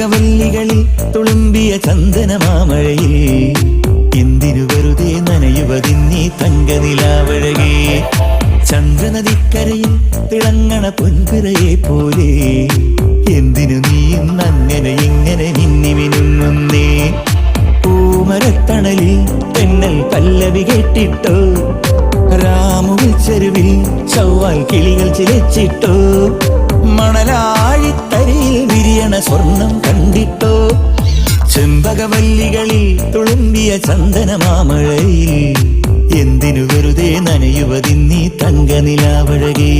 ചെമ്പകവല്ലികളിൽ തുളുമ്പിയ ചന്ദനമാമഴയിൽ എന്തിനു വെറുതെ നനയുവതിന്നീ തങ്കനിലാവഴകേ. ചന്ദ്രനദിക്കരയിൽ തിളങ്ങണ പൊൻപിറയെ പോലെ എന്തിനു നീ ഇന്നങ്ങനെ ഇങ്ങനെ മിന്നി മിനുങ്ങുന്നേ. പൂമരത്തണലിൽ തെന്നൽ പല്ലവി കേട്ടിട്ടോ, രാമുവിൽ ചെരുവിൽ ചൊവ്വാൽ കിളികൾ ചിലച്ചിട്ടോ, മണലാഴിത്തരിയിൽ വിരിയണ സ്വർണം കണ്ടിട്ടോ. ചെമ്പകവല്ലികളിൽ തുളുമ്പിയ ചന്ദനമാമഴയിൽ എന്തിനു വെറുതെ നനയുവതിന്നീ തങ്കനിലാവഴകേ.